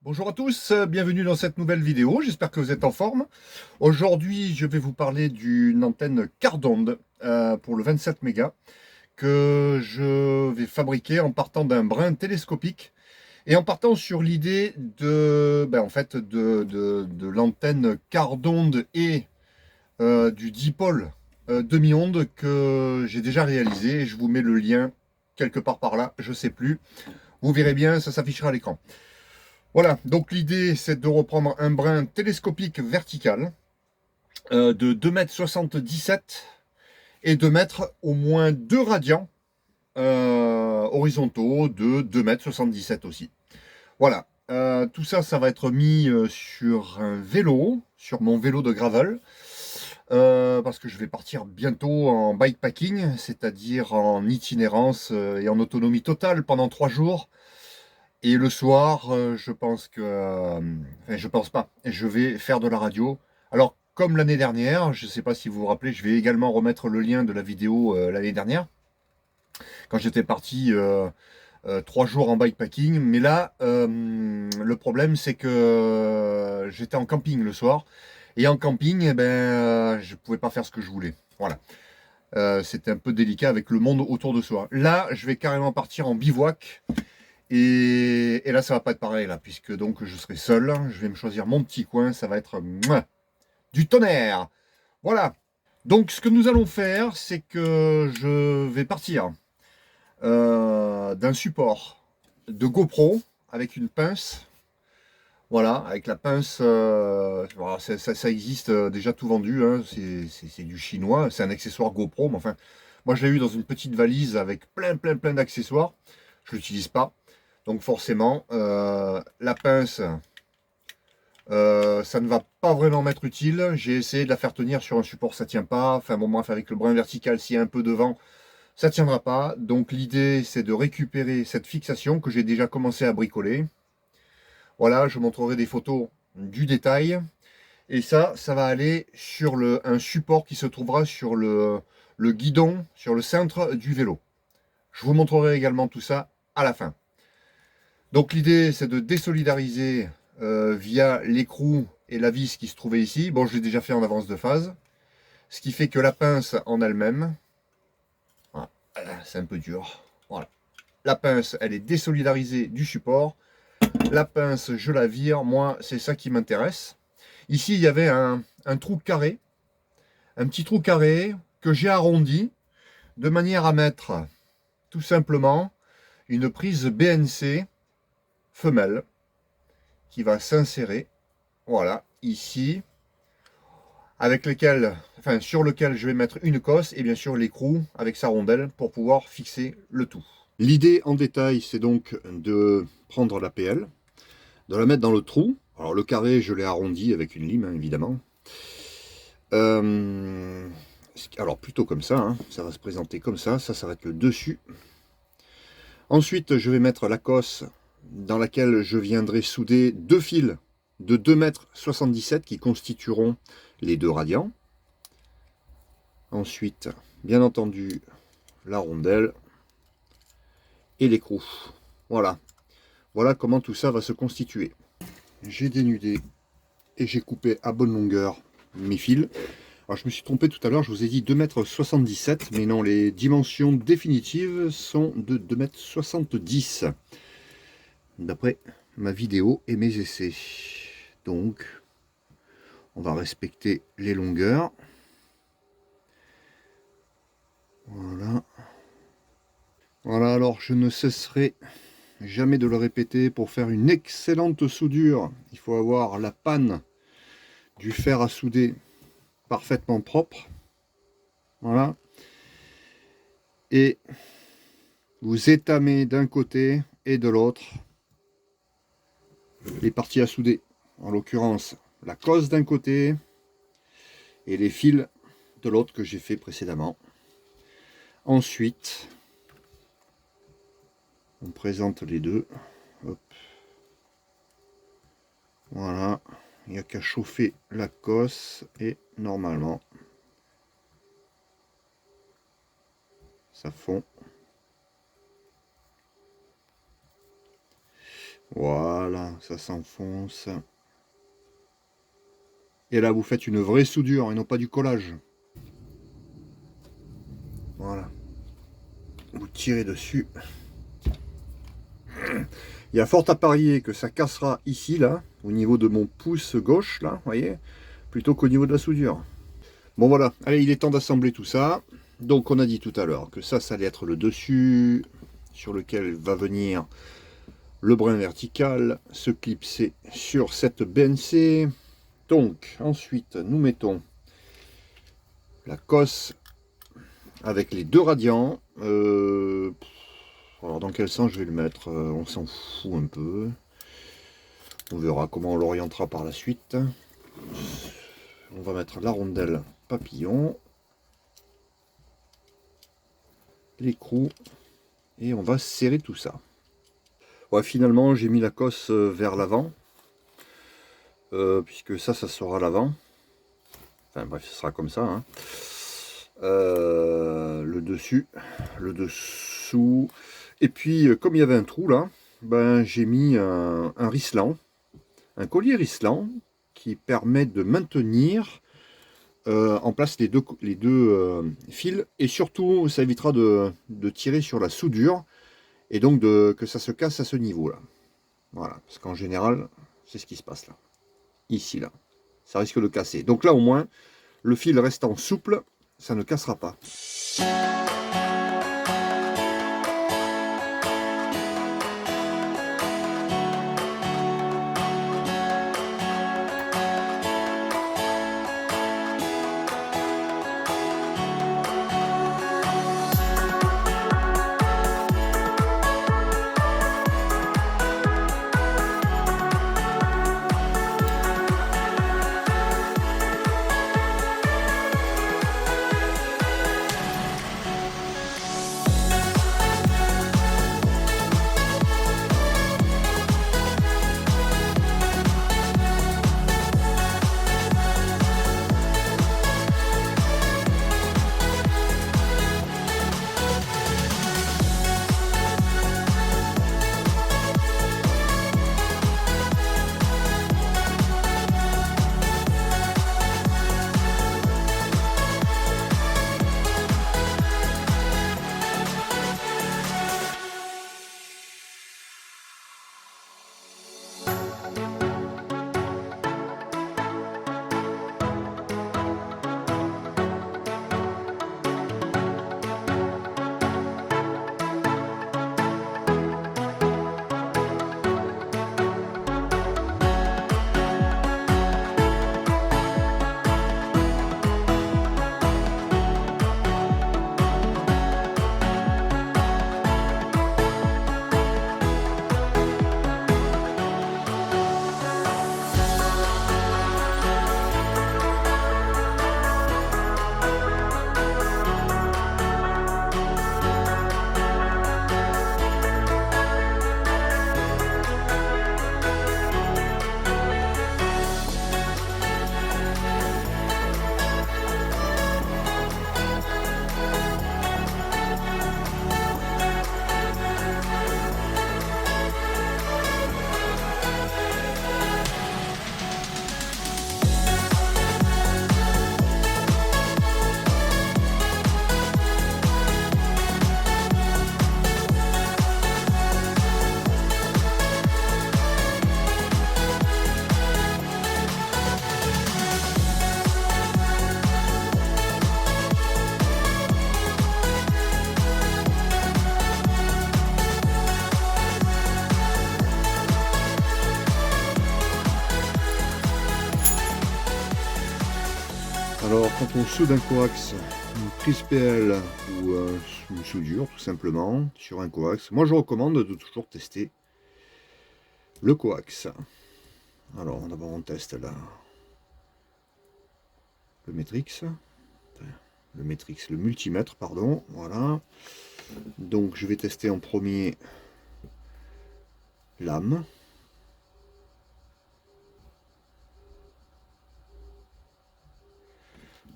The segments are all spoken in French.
Bonjour à tous, bienvenue dans cette nouvelle vidéo, j'espère que vous êtes en forme. Aujourd'hui, je vais vous parler d'une antenne quart d'onde pour le 27 mégas que je vais fabriquer en partant d'un brin télescopique et en partant sur l'idée de l'antenne quart d'onde et du dipôle demi-onde que j'ai déjà réalisé. Je vous mets le lien quelque part par là, je sais plus. Vous verrez bien, ça s'affichera à l'écran. Voilà, donc l'idée c'est de reprendre un brin télescopique vertical de 2,77 m et de mettre au moins deux radians horizontaux de 2,77 m aussi. Voilà, tout ça, ça va être mis sur un vélo, sur mon vélo de gravel, parce que je vais partir bientôt en bikepacking, c'est-à-dire en itinérance et en autonomie totale pendant 3 jours. Et le soir, je pense que, enfin, je pense pas, je vais faire de la radio. Alors, comme l'année dernière, je ne sais pas si vous vous rappelez, je vais également remettre le lien de la vidéo l'année dernière, quand j'étais parti 3 jours en bikepacking. Mais là, le problème, c'est que j'étais en camping le soir. Et en camping, eh ben, je ne pouvais pas faire ce que je voulais. Voilà. C'était un peu délicat avec le monde autour de soi. Là, je vais carrément partir en bivouac. Et là, ça va pas être pareil, là, puisque donc je serai seul. Je vais me choisir mon petit coin. Ça va être du tonnerre. Voilà. Donc, ce que nous allons faire, c'est que je vais partir d'un support de GoPro avec une pince. Voilà, avec la pince, voilà, ça existe déjà tout vendu, hein, c'est du chinois, c'est un accessoire GoPro, mais enfin, moi je l'ai eu dans une petite valise avec plein d'accessoires, je l'utilise pas, donc forcément, la pince, ça ne va pas vraiment m'être utile, j'ai essayé de la faire tenir sur un support, ça tient pas, enfin bon bref, avec le brin vertical, s'il y a un peu de vent, ça tiendra pas, donc l'idée c'est de récupérer cette fixation que j'ai déjà commencé à bricoler. Voilà, je montrerai des photos du détail. Et ça va aller sur un support qui se trouvera sur le guidon, sur le cintre du vélo. Je vous montrerai également tout ça à la fin. Donc l'idée, c'est de désolidariser via l'écrou et la vis qui se trouvait ici. Bon, je l'ai déjà fait en avance de phase. Ce qui fait que la pince en elle-même, voilà, c'est un peu dur. Voilà. La pince, elle est désolidarisée du support. La pince, je la vire. Moi, c'est ça qui m'intéresse. Ici, il y avait un trou carré, un petit trou carré que j'ai arrondi de manière à mettre tout simplement une prise BNC femelle qui va s'insérer, voilà, ici, sur lequel je vais mettre une cosse et bien sûr l'écrou avec sa rondelle pour pouvoir fixer le tout. L'idée en détail, c'est donc de prendre la PL, de la mettre dans le trou. Alors le carré, je l'ai arrondi avec une lime, hein, évidemment. Euh, alors plutôt comme ça, hein, ça va se présenter comme ça s'arrête le dessus. Ensuite, je vais mettre la cosse dans laquelle je viendrai souder deux fils de 2,77 m qui constitueront les deux radians. Ensuite, bien entendu, la rondelle et l'écrou. Voilà. Voilà comment tout ça va se constituer. J'ai dénudé et j'ai coupé à bonne longueur mes fils. Alors je me suis trompé tout à l'heure, je vous ai dit 2,77 m, mais non, les dimensions définitives sont de 2,70 m, d'après ma vidéo et mes essais. Donc, on va respecter les longueurs. Voilà. Voilà, alors je ne cesserai jamais de le répéter, pour faire une excellente soudure, il faut avoir la panne du fer à souder parfaitement propre. Voilà. Et vous étamez d'un côté et de l'autre les parties à souder. En l'occurrence, la cosse d'un côté et les fils de l'autre que j'ai fait précédemment. Ensuite, on présente les deux. Hop. Voilà. Il n'y a qu'à chauffer la cosse et normalement, ça fond. Voilà, ça s'enfonce. Et là, vous faites une vraie soudure et non pas du collage. Voilà. Vous tirez dessus. Il y a fort à parier que ça cassera ici, là, au niveau de mon pouce gauche, là, vous voyez, plutôt qu'au niveau de la soudure. Bon, voilà. Allez, il est temps d'assembler tout ça. Donc, on a dit tout à l'heure que ça allait être le dessus sur lequel va venir le brin vertical, se clipser sur cette BNC. Donc, ensuite, nous mettons la cosse avec les deux radiants. Alors, dans quel sens je vais le mettre? On s'en fout un peu. On verra comment on l'orientera par la suite. On va mettre la rondelle papillon, l'écrou, et on va serrer tout ça. Ouais, finalement, j'ai mis la cosse vers l'avant, puisque ça sera l'avant. Enfin bref, ce sera comme ça. Hein. Le dessus, le dessous. Et puis, comme il y avait un trou là, ben, j'ai mis un rislant, un collier rislant qui permet de maintenir en place les deux fils. Et surtout, ça évitera de tirer sur la soudure et donc que ça se casse à ce niveau-là. Voilà, parce qu'en général, c'est ce qui se passe là. Ici, là. Ça risque de casser. Donc là, au moins, le fil restant souple, ça ne cassera pas. Alors, quand on soude un coax, une prise PL ou une soudure, tout simplement, sur un coax, moi je recommande de toujours tester le coax. Alors, d'abord on teste là le Matrix, le multimètre, pardon, voilà. Donc, je vais tester en premier l'âme.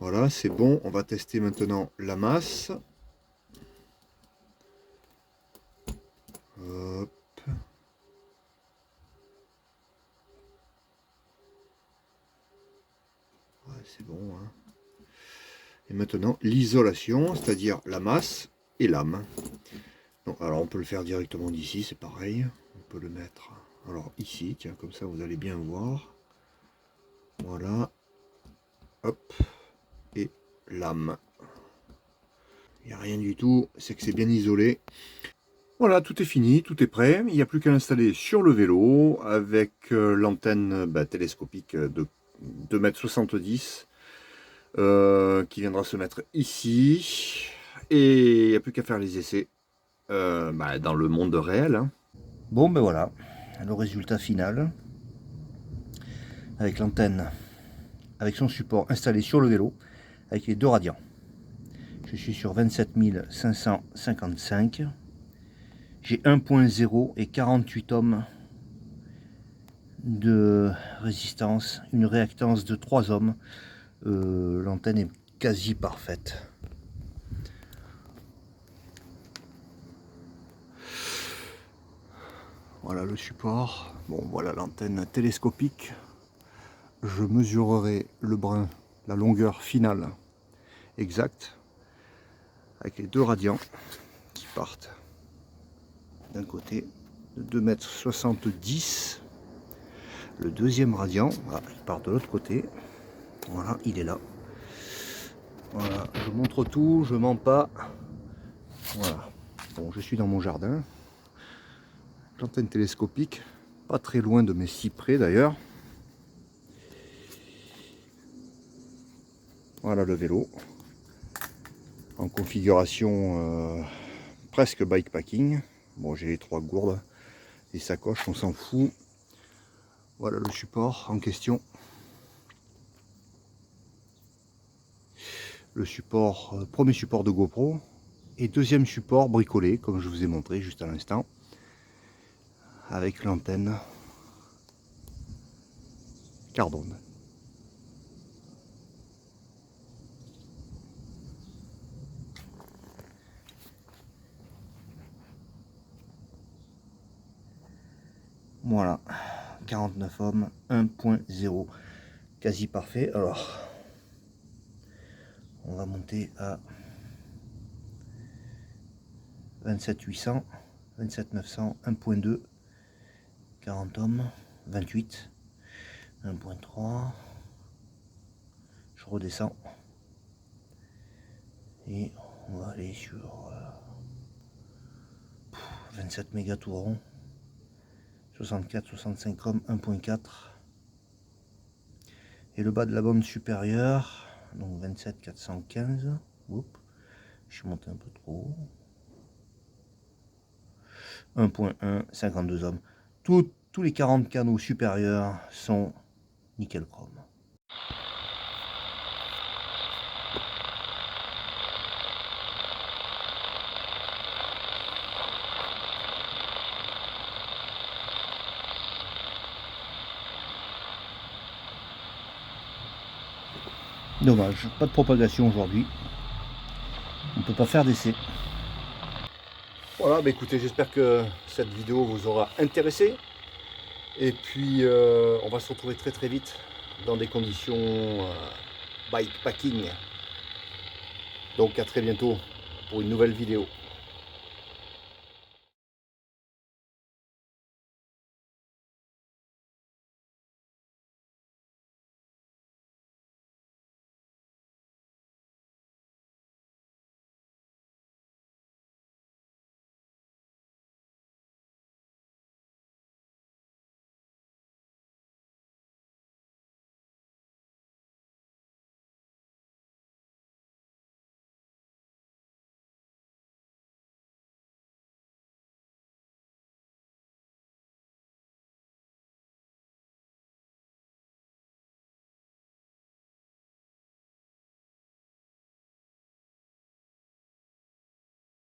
Voilà, c'est bon. On va tester maintenant la masse. Hop. c'est bon. Hein. Et maintenant, l'isolation, c'est-à-dire la masse et l'âme. Alors on peut le faire directement d'ici, c'est pareil. On peut le mettre alors ici, tiens, comme ça vous allez bien voir. Voilà. Hop. Et l'âme. Il n'y a rien du tout, c'est que c'est bien isolé. Voilà, tout est fini, tout est prêt. Il n'y a plus qu'à l'installer sur le vélo avec l'antenne télescopique de 2,70 m qui viendra se mettre ici. Et il n'y a plus qu'à faire les essais dans le monde réel. Hein. Bon ben voilà, le résultat final, avec l'antenne, avec son support installé sur le vélo, avec les deux radians. Je suis sur 27 555, j'ai 1.0 et 48 ohms de résistance, une réactance de 3 ohms, l'antenne est quasi parfaite. Voilà le support, bon voilà l'antenne télescopique. Je mesurerai le brin, la longueur finale exacte avec les deux radians qui partent d'un côté de 2,70 m. Le deuxième radian, voilà, il part de l'autre côté. Voilà, il est là. Voilà, je montre tout, je mens pas. Voilà. Bon, je suis dans mon jardin. L'antenne télescopique, pas très loin de mes cyprès d'ailleurs. Voilà le vélo en configuration presque bikepacking. Bon, j'ai les 3 gourdes, les sacoches, on s'en fout. Voilà le support en question. Le support, premier support de GoPro et deuxième support bricolé, comme je vous ai montré juste à l'instant, avec l'antenne carbone. Voilà, 49 ohms, 1.0, quasi parfait. Alors, on va monter à 27 800, 27 900, 1.2, 40 ohms, 28, 1.3. Je redescends et on va aller sur 27 mégatourons, 64-65 ohms, 1.4. Et le bas de la bande supérieure, donc 27 415. Oups, je suis monté un peu trop. 1.1, 52 ohms. Tous les 40 canaux supérieurs sont nickel chrome. Dommage, pas de propagation aujourd'hui. On ne peut pas faire d'essai. Voilà, écoutez, j'espère que cette vidéo vous aura intéressé. Et puis, on va se retrouver très très vite dans des conditions bikepacking. Donc à très bientôt pour une nouvelle vidéo.